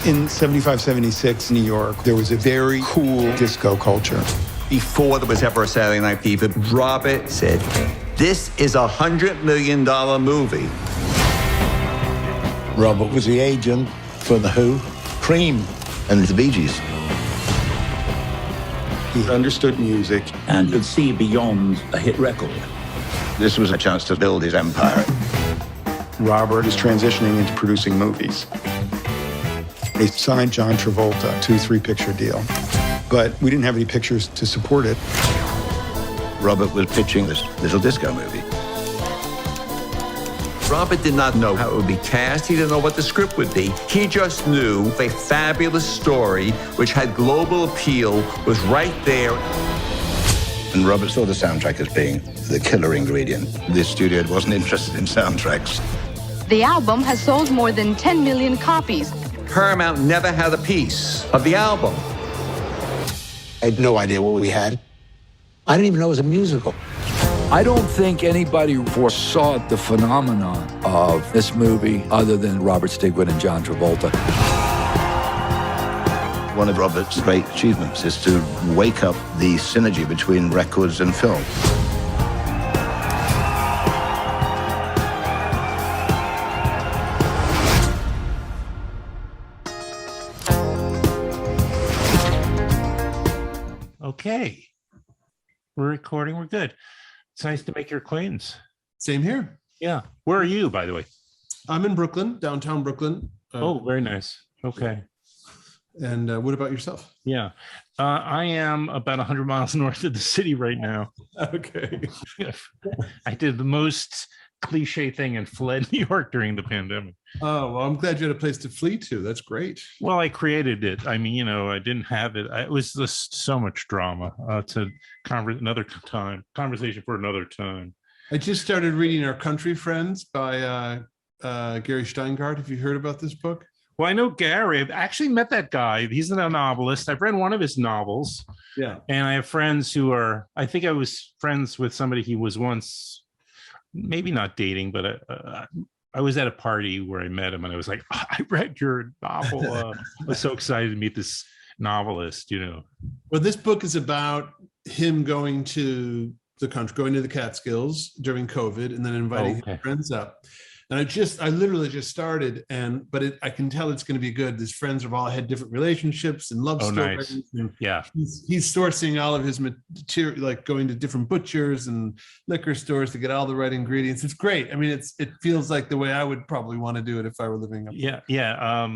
In 75, 76, New York, there was a very cool disco culture. Before there was ever a Saturday Night Fever, Robert said, this is $100 million movie. Robert was the agent for The Who, Cream, and the Bee Gees. He understood music. And could see beyond a hit record. This was a chance to build his empire. Robert is transitioning into producing movies. They signed John Travolta to a 3-picture deal, but we didn't have any pictures to support it. Robert was pitching this little disco movie. Robert did not know how it would be cast. He didn't know what the script would be. He just knew a fabulous story which had global appeal was right there. And Robert saw the soundtrack as being the killer ingredient. This studio wasn't interested in soundtracks. The album has sold more than 10 million copies. Paramount never had a piece of the album. I had no idea what we had. I didn't even know it was a musical. I don't think anybody foresaw the phenomenon of this movie other than Robert Stigwood and John Travolta. One of Robert's great achievements is to wake up the synergy between records and film. Okay, we're recording. We're good. It's nice to make your acquaintance. Same here. Yeah. Where are you, by the way? I'm in Brooklyn, downtown Brooklyn. Oh, very nice. Okay. And what about yourself? Yeah. I am about 100 miles north of the city right now. Okay. I did the most cliche thing and fled New York during the pandemic. Oh, well, I'm glad you had a place to flee to. That's great. Well, I created it. I mean, I didn't have it. It was just so much drama. Another time, conversation for another time. I just started reading Our Country Friends by Gary Steingart. Have you heard about this book? Well, I know Gary. I've actually met that guy. He's a novelist. I've read one of his novels. Yeah. And I have friends who are, I think I was friends with somebody he was once, maybe not dating, but I was at a party where I met him and I was like, oh, I read your novel. I was so excited to meet this novelist, Well, this book is about him going to the country, going to the Catskills during COVID and then inviting his friends up. And I literally just started, but I can tell it's going to be good. His friends have all had different relationships and love stories. Nice. And yeah, he's sourcing all of his material, like going to different butchers and liquor stores to get all the right ingredients. It's great. I mean, it feels like the way I would probably want to do it if I were living up there. Yeah.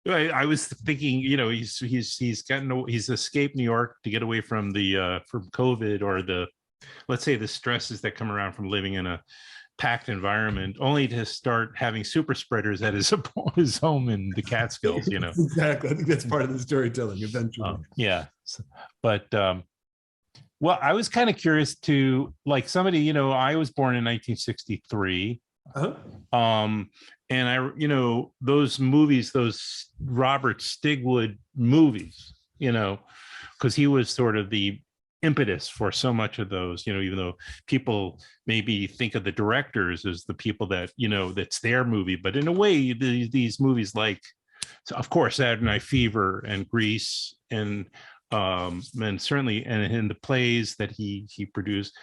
I was thinking, he's escaped New York to get away from from COVID or let's say the stresses that come around from living in a packed environment, only to start having super spreaders at his home in the Catskills. Exactly. I think that's part of the storytelling eventually. Yeah, but well, I was kind of curious to, like, somebody, I was born in 1963. And those movies, those Robert Stigwood movies, because he was sort of the impetus for so much of those, even though people maybe think of the directors as the people that, that's their movie. But in a way, these movies, like, of course, Saturday Night Fever and Grease and certainly, and in the plays that he produced,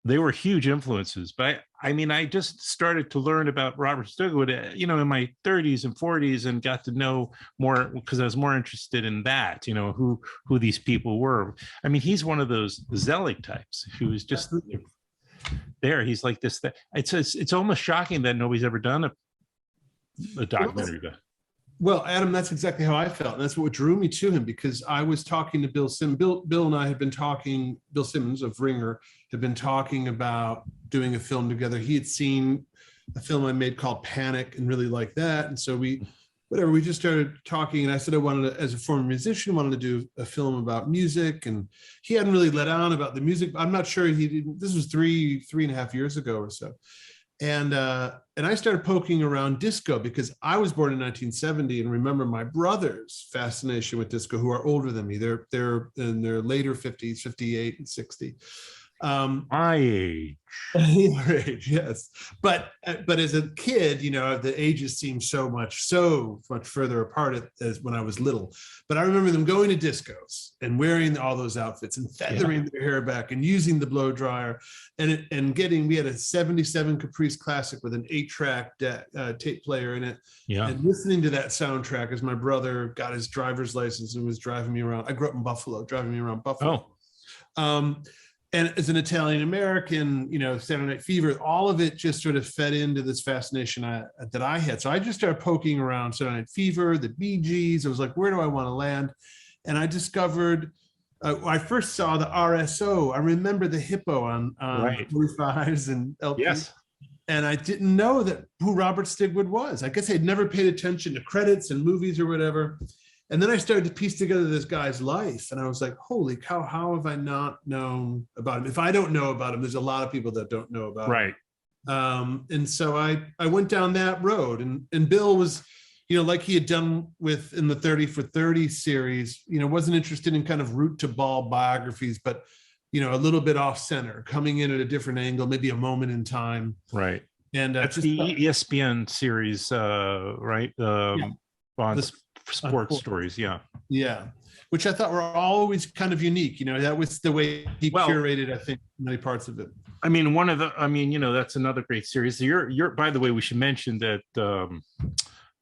they were huge influences. But I just started to learn about Robert Stigwood, in my 30s and 40s, and got to know more because I was more interested in that, who these people were. I mean, he's one of those Zelig types who is just there. He's like this. It's almost shocking that nobody's ever done a documentary about. Well, Adam, that's exactly how I felt. And that's what drew me to him, because I was talking to Bill Simmons. Bill and I had been talking, Bill Simmons of Ringer had been talking about doing a film together. He had seen a film I made called Panic and really liked that. And so we just started talking, and I said I wanted to, as a former musician, wanted to do a film about music. And he hadn't really let on about the music. I'm not sure he didn't. This was three and a half years ago or so. And I started poking around disco because I was born in 1970 and remember my brother's fascination with disco, who are older than me. They're in their later 50s, 58 and 60. My age. Your age, yes. But as a kid, you know, the ages seem so much further apart as when I was little. But I remember them going to discos and wearing all those outfits and feathering their hair back and using the blow dryer and getting. We had a '77 Caprice Classic with an 8-track tape player in it. Yeah. And listening to that soundtrack as my brother got his driver's license and was driving me around. I grew up in Buffalo, driving me around Buffalo. And as an Italian American, you know, Saturday Night Fever, all of it just sort of fed into this fascination that I had. So I just started poking around Saturday Night Fever, the Bee Gees. I was like, where do I want to land? And I discovered, I first saw the RSO. I remember the hippo on Right. 45s and LP. Yes. And I didn't know who Robert Stigwood was. I guess I'd never paid attention to credits and movies or whatever. And then I started to piece together this guy's life. And I was like, holy cow, how have I not known about him? If I don't know about him, there's a lot of people that don't know about him. Right. And so I went down that road. And Bill was, you know, like he had done in the 30 for 30 series, you know, wasn't interested in kind of root to ball biographies, but, you know, a little bit off center, coming in at a different angle, maybe a moment in time. Right. And that's the ESPN series, right? On the sports stories. Yeah. Which I thought were always kind of unique. You know, that was the way he curated, I think, many parts of it. I mean, you know, that's another great series. You're, by the way, we should mention that,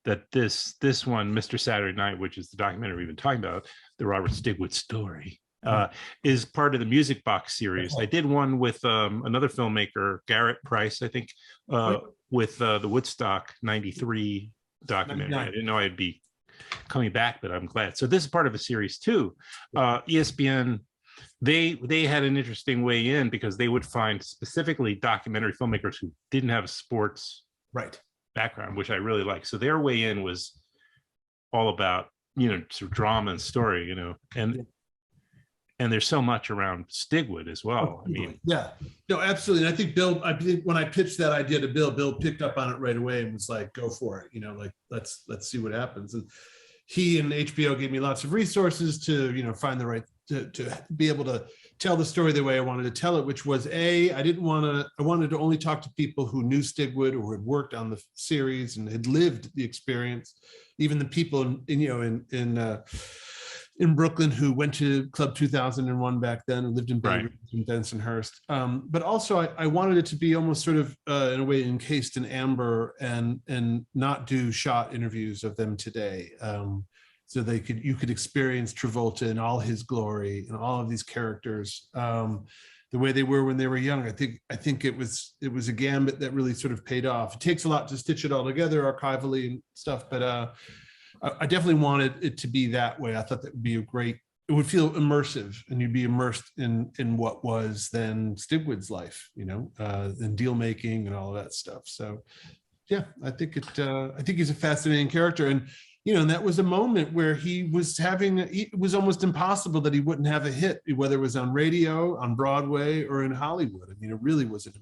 that this one, Mr. Saturday Night, which is the documentary we've been talking about, the Robert Stigwood story, is part of the Music Box series. I did one with another filmmaker, Garrett Price, I think, with the Woodstock '93 documentary. I didn't know I'd be coming back, but I'm glad. So this is part of a series too. ESPN, they had an interesting way in because they would find specifically documentary filmmakers who didn't have a sports background, which I really like. So their way in was all about, you know, sort of drama and story, you know, and there's so much around Stigwood as well. I mean, yeah, no, absolutely. And I think when I pitched that idea to Bill picked up on it right away and was like, go for it. You know, like, let's see what happens. And he and HBO gave me lots of resources to, you know, find the right, to be able to tell the story the way I wanted to tell it, which was I wanted to only talk to people who knew Stigwood or had worked on the series and had lived the experience. Even the people in Brooklyn who went to Club 2001 back then and lived in Bensonhurst. But also I wanted it to be almost sort of in a way encased in amber and not do shot interviews of them today. So you could experience Travolta in all his glory and all of these characters the way they were when they were young. I think it was a gambit that really sort of paid off. It takes a lot to stitch it all together archivally and stuff, but I definitely wanted it to be that way. I thought that would be it would feel immersive, and you'd be immersed in what was then Stigwood's life, you know, and deal making and all of that stuff. So yeah, I think he's a fascinating character. And, you know, and that was a moment where it was almost impossible that he wouldn't have a hit, whether it was on radio, on Broadway, or in Hollywood. I mean, it really was a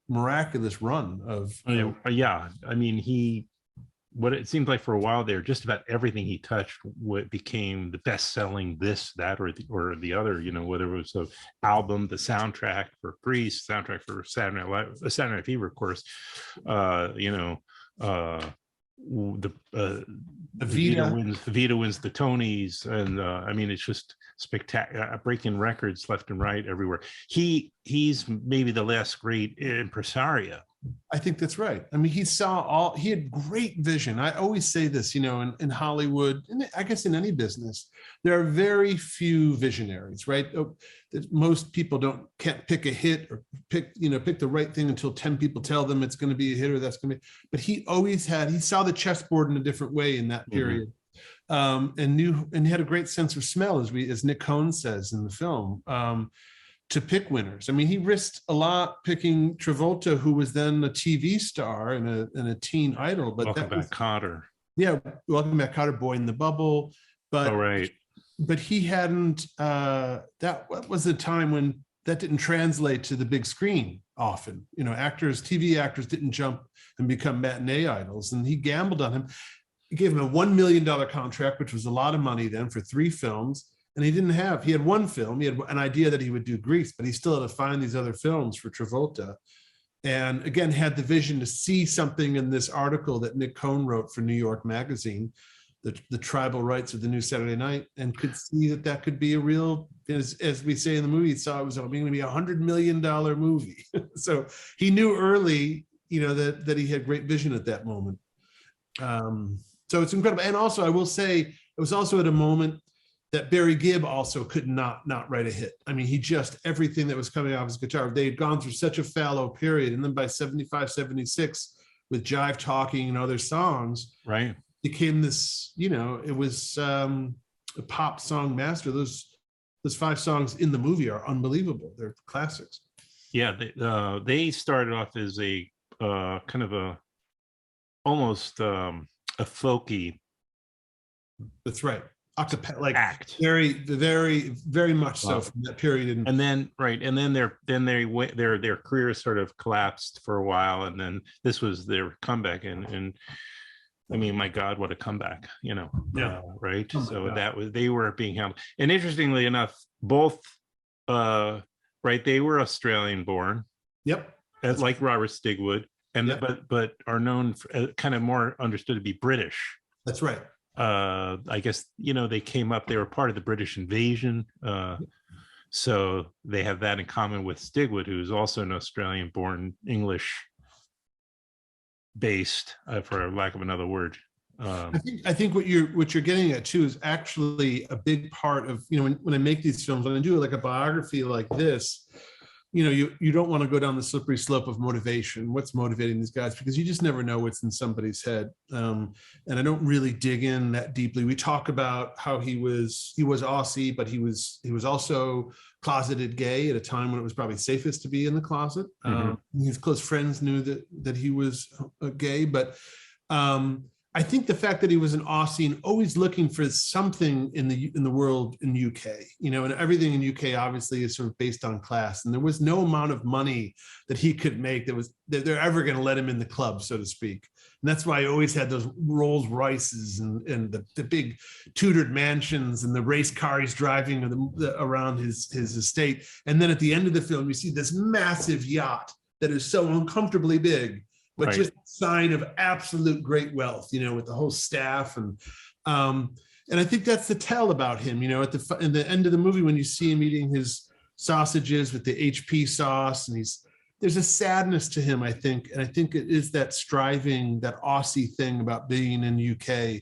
miraculous run of. Yeah. I mean, what it seemed like for a while there, just about everything he touched became the best-selling this, that, or the other. You know, whether it was an album, the soundtrack for Grease, soundtrack for Saturday Night Fever, of course. You know, Evita wins the Tonys, and I mean, it's just spectacular, breaking records left and right everywhere. He's maybe the last great impresario. I think that's right. I mean, he had great vision. I always say this, you know, in Hollywood, and I guess in any business, there are very few visionaries, right? Most people can't pick a hit or pick the right thing until 10 people tell them it's going to be a hit or that's going to be, but he saw the chessboard in a different way in that period. And he had a great sense of smell, as Nick Cohn says in the film, to pick winners. I mean, he risked a lot picking Travolta, who was then a TV star and a teen idol. But Welcome Back, Kotter. Yeah, Welcome Back, Kotter, Boy in the Bubble. But but he hadn't. That was a time when that didn't translate to the big screen often. You know, TV actors didn't jump and become matinee idols, and he gambled on him. He gave him a $1 million contract, which was a lot of money then for 3 films. And he had one film. He had an idea that he would do Grease, but he still had to find these other films for Travolta. And again, had the vision to see something in this article that Nick Cohn wrote for New York Magazine, the tribal rights of the new Saturday Night, and could see that could be a real, as we say in the movie, he saw it was going to be $100 million movie. So he knew early, that he had great vision at that moment. So it's incredible. And also, I will say, it was also at a moment that Barry Gibb also could not write a hit. I mean, everything that was coming off his guitar, they had gone through such a fallow period. And then by 75, 76, with Jive Talking and other songs, right, became this, it was a pop song master. Those 5 songs in the movie are unbelievable. They're classics. Yeah, they started off as a kind of a almost a folky. That's right. Acapella, like act. Very, very, very much so from that period. And then their career sort of collapsed for a while, and then this was their comeback. And I mean, my God, what a comeback! Right. Oh so they were being held. And interestingly enough, both they were Australian born. Yep. Like Robert Stigwood, and but are known for, kind of more understood to be British. That's right. I guess they came up. They were part of the British invasion, so they have that in common with Stigwood, who's also an Australian-born, English-based, for lack of another word. I think what you're getting at too is actually a big part of when I make these films, when I do like a biography like this. You don't want to go down the slippery slope of motivation. What's motivating these guys? Because you just never know what's in somebody's head. And I don't really dig in that deeply. We talk about how he was Aussie, but he was also closeted gay at a time when it was probably safest to be in the closet. His close friends knew that he was gay, but I think the fact that he was an Aussie and always looking for something in the world in UK, and everything in UK obviously is sort of based on class, and there was no amount of money that he could make that they're ever going to let him in the club, so to speak. And that's why he always had those Rolls Royces and the big tutored mansions and the race car he's driving around his estate. And then at the end of the film, you see this massive yacht that is so uncomfortably big, but just a sign of absolute great wealth, with the whole staff. And I think that's the tell about him, at the end of the movie, when you see him eating his sausages with the HP sauce, and there's a sadness to him, I think. And I think it is that striving, that Aussie thing about being in UK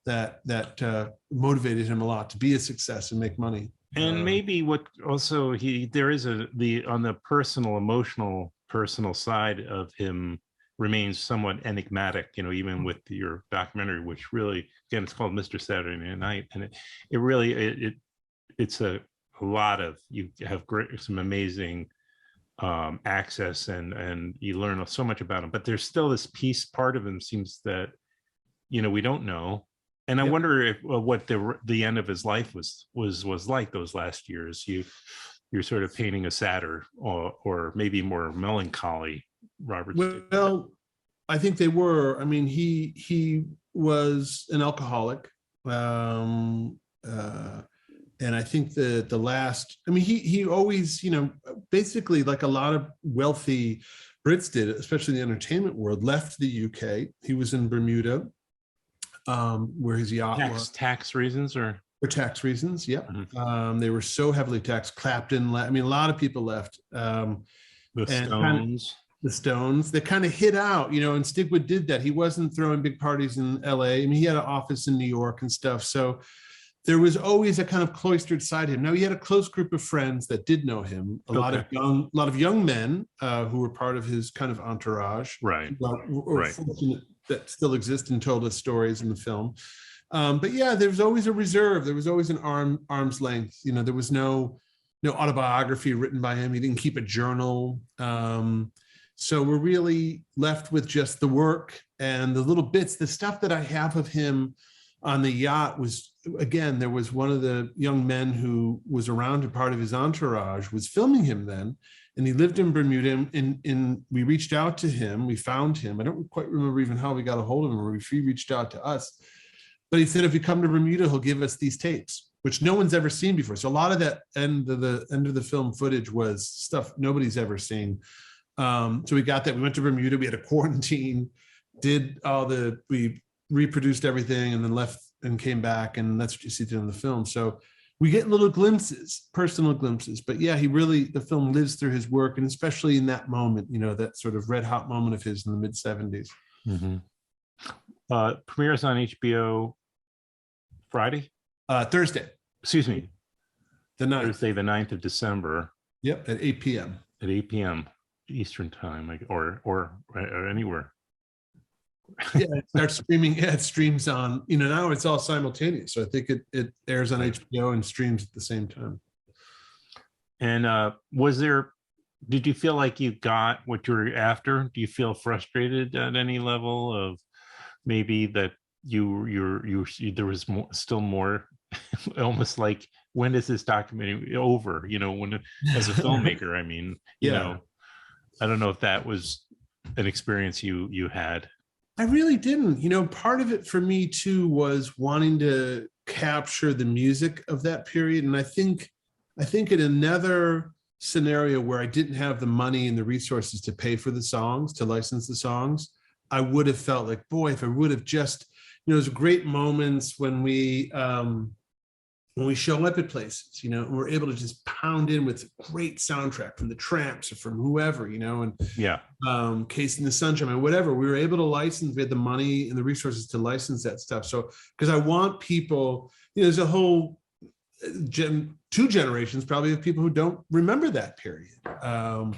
that motivated him a lot to be a success and make money. And maybe what also there is on the personal side of him remains somewhat enigmatic, even with your documentary, which really, again, it's called Mr. Saturday Night, and it really it's a lot of, you have some amazing access, and you learn so much about him, but there's still this part of him seems that we don't know. And I wonder what the end of his life was like those last years. You're sort of painting a sadder or maybe more melancholy Robert. Well, I think they were. I mean, he was an alcoholic, and I think the last. I mean, he always, basically like a lot of wealthy Brits did, especially in the entertainment world, left the UK. He was in Bermuda, where his yacht was. Tax reasons or. For tax reasons, yeah. Mm-hmm. They were so heavily taxed. Clapton, I mean, a lot of people left. The Stones, they kind of hid out, and Stigwood did that. He wasn't throwing big parties in LA. I mean, he had an office in New York and stuff. So there was always a kind of cloistered side to him. Now, he had a close group of friends that did know him, a lot of young men who were part of his kind of entourage. Right. Fortunate that still exist and told us stories in the film. But yeah, there was always a reserve. There was always an arm's length. There was no autobiography written by him. He didn't keep a journal. So we're really left with just the work and the little bits. The stuff that I have of him on the yacht was, again, there was one of the young men who was around, a part of his entourage, was filming him then. And he lived in Bermuda, and we reached out to him. We found him. I don't quite remember even how we got a hold of him, or if he reached out to us. But he said, if you come to Bermuda, he'll give us these tapes. which no one's ever seen before. So a lot of that end of the film footage was stuff nobody's ever seen. So we got that. We went to Bermuda. We had a quarantine. We reproduced everything, and then left and came back, and that's what you see in the film. So we get little glimpses, personal glimpses. But yeah, the film lives through his work, and especially in that moment, that sort of red hot moment of his in the mid 70s. Mm-hmm. Premieres on HBO Friday? Thursday. Excuse me. The 9th. Thursday, the 9th of December. Yep, at 8 p.m. At 8 p.m. Eastern time, or anywhere. Yeah, it starts streaming. Yeah, it streams on, now it's all simultaneous. So I think it airs on HBO and streams at the same time. And did you feel like you got what you were after? Do you feel frustrated at any level of maybe that there was still more, almost like, when is this documentary over? When, as a filmmaker, I mean, I don't know if that was an experience you had. I really didn't. Part of it for me too was wanting to capture the music of that period. And I think in another scenario where I didn't have the money and the resources to pay for the songs, to license the songs, I would have felt like, boy, if I would have just, there's great moments when we show up at places, and we're able to just pound in with a great soundtrack from the Tramps or from whoever, and Case in the Sunshine, and whatever. We were able to license. We had the money and the resources to license that stuff. So, because I want people, there's a whole two generations probably of people who don't remember that period. Some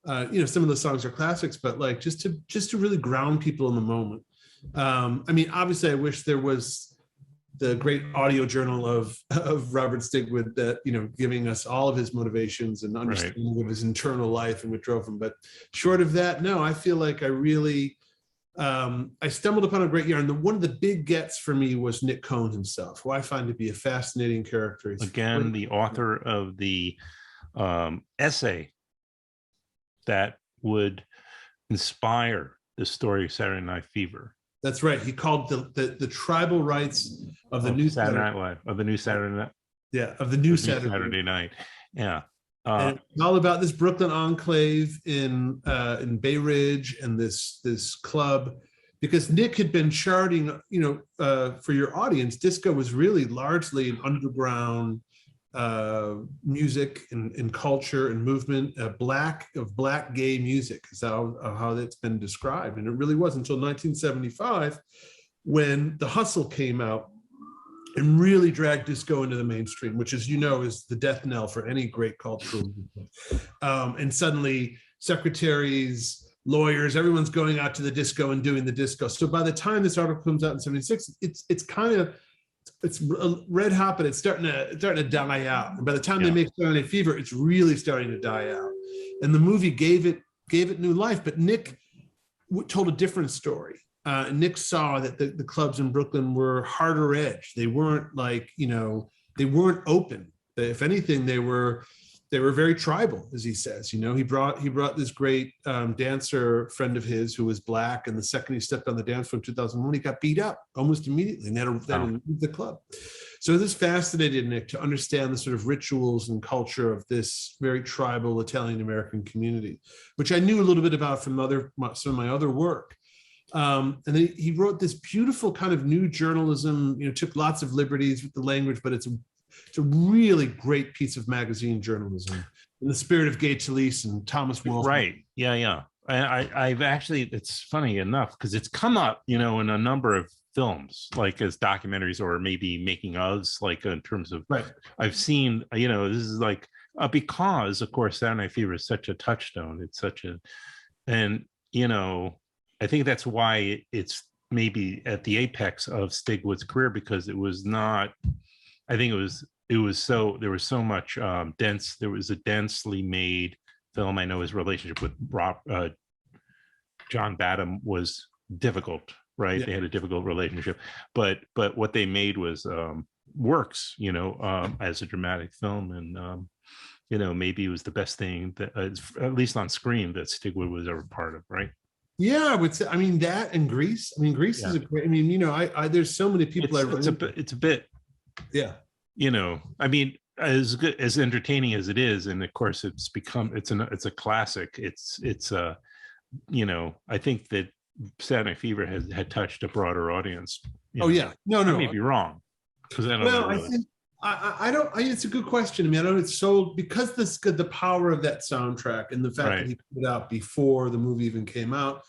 of the songs are classics, but like just to really ground people in the moment. Obviously, I wish there was the great audio journal of Robert Stigwood that, giving us all of his motivations and understanding of his internal life and what drove him. But short of that, no, I feel like I really, I stumbled upon a great yarn. One of the big gets for me was Nick Cohn himself, who I find to be a fascinating character. Again, the author of the essay that would inspire the story of Saturday Night Fever. That's right. He called the tribal rights of the new Saturday Night Live, of the new Saturday Night. Yeah, of the new Saturday Night. Yeah. And it's all about this Brooklyn enclave in Bay Ridge and this club, because Nick had been charting, for your audience, disco was really largely an underground music and culture and movement, black gay music is how that's been described. And it really was until 1975 when The Hustle came out and really dragged disco into the mainstream, which, as you know, is the death knell for any great cultural movement. And suddenly secretaries, lawyers, everyone's going out to the disco and doing the disco. So by the time this article comes out in 76, it's red hot, but it's starting to die out. And by the time they make Saturday Night Fever, it's really starting to die out. And the movie gave it new life. But Nick told a different story. Nick saw that the clubs in Brooklyn were harder edge. They weren't they weren't open. If anything, they were very tribal, as he says. He brought this great dancer friend of his who was black, and the second he stepped on the dance floor in 2001, he got beat up almost immediately, and that leave the club. So this fascinated Nick to understand the sort of rituals and culture of this very tribal Italian American community, which I knew a little bit about from some of my other work. And then he wrote this beautiful kind of new journalism. Took lots of liberties with the language, but it's a really great piece of magazine journalism in the spirit of Gay Talese and Thomas Wolfe. Right. Yeah. I've actually, it's funny enough because it's come up, in a number of films, like as documentaries or maybe making ofs, like in terms of, I've seen, this is like, because of course, Saturday Night Fever is such a touchstone. It's such I think that's why it's maybe at the apex of Stigwood's career, because it was not, I think there was so much there was a densely made film. I know his relationship with John Badham was difficult, right? Yeah. They had a difficult relationship, but what they made was works, as a dramatic film, and maybe it was the best thing that, at least on screen, that Stigwood was ever part of, right? Yeah, I would say. That and Grease. Grease is a great. There's so many people. It's a bit. Yeah. I mean, as good as entertaining as it is, and of course it's a classic. It's I think that Saturday Night Fever had touched a broader audience. Yeah, no, I may be wrong, because I don't know. I think I don't. It's a good question. I mean, I know it's sold because the power of that soundtrack and the fact that he put it out before the movie even came out.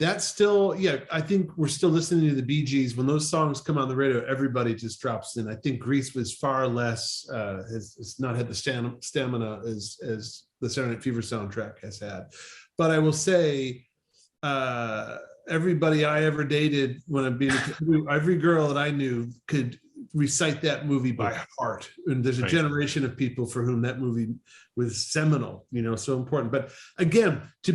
That's still, I think we're still listening to the Bee Gees. When those songs come on the radio, everybody just drops in. I think Grease was far less, has not had the stamina as the Saturday Night Fever soundtrack has had. But I will say, everybody I ever dated, every girl that I knew could recite that movie by heart. And there's a generation of people for whom that movie was seminal, so important. But again, to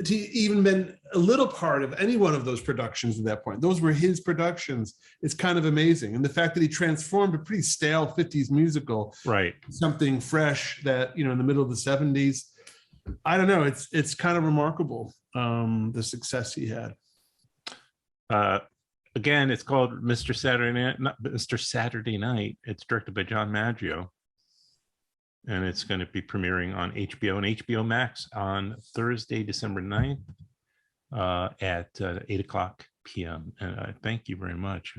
even been a little part of any one of those productions at that point, those were his productions. It's kind of amazing. And the fact that he transformed a pretty stale 50s musical, something fresh that, in the middle of the 70s, I don't know. It's kind of remarkable, the success he had. Again, it's called Mr. Saturday Night. It's directed by John Maggio. And it's going to be premiering on HBO and HBO Max on Thursday, December 9th at 8:00 p.m. And thank you very much.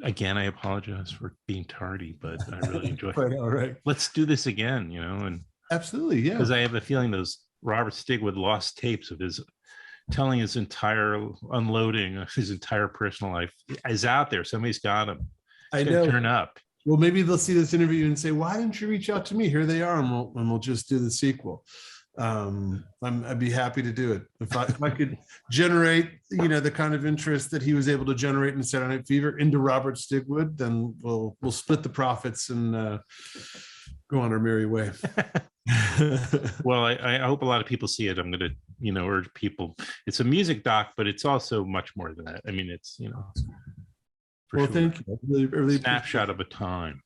Again, I apologize for being tardy, but I really enjoyed it. All right. Let's do this again, and absolutely, yeah. Because I have a feeling those Robert Stigwood lost tapes of his telling his entire unloading of his entire personal life is out there. Somebody's got them. I know. Turn up. Well, maybe they'll see this interview and say, "Why didn't you reach out to me? Here they are, and we'll just do the sequel." I'd be happy to do it if I could generate, the kind of interest that he was able to generate in Saturday Night Fever into Robert Stigwood. Then we'll split the profits and go on our merry way. Well, I hope a lot of people see it. I'm going to, urge people. It's a music doc, but it's also much more than that. I mean, it's, well, sure. Thank you. Really snapshot of a time.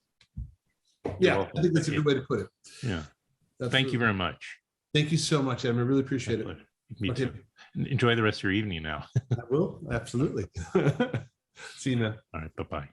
Yeah, I think that's a good way to put it. Yeah. Thank you very much. Thank you so much, Em. I really appreciate it. Me too. Enjoy the rest of your evening now. I will. Absolutely. See you now. All right. Bye-bye.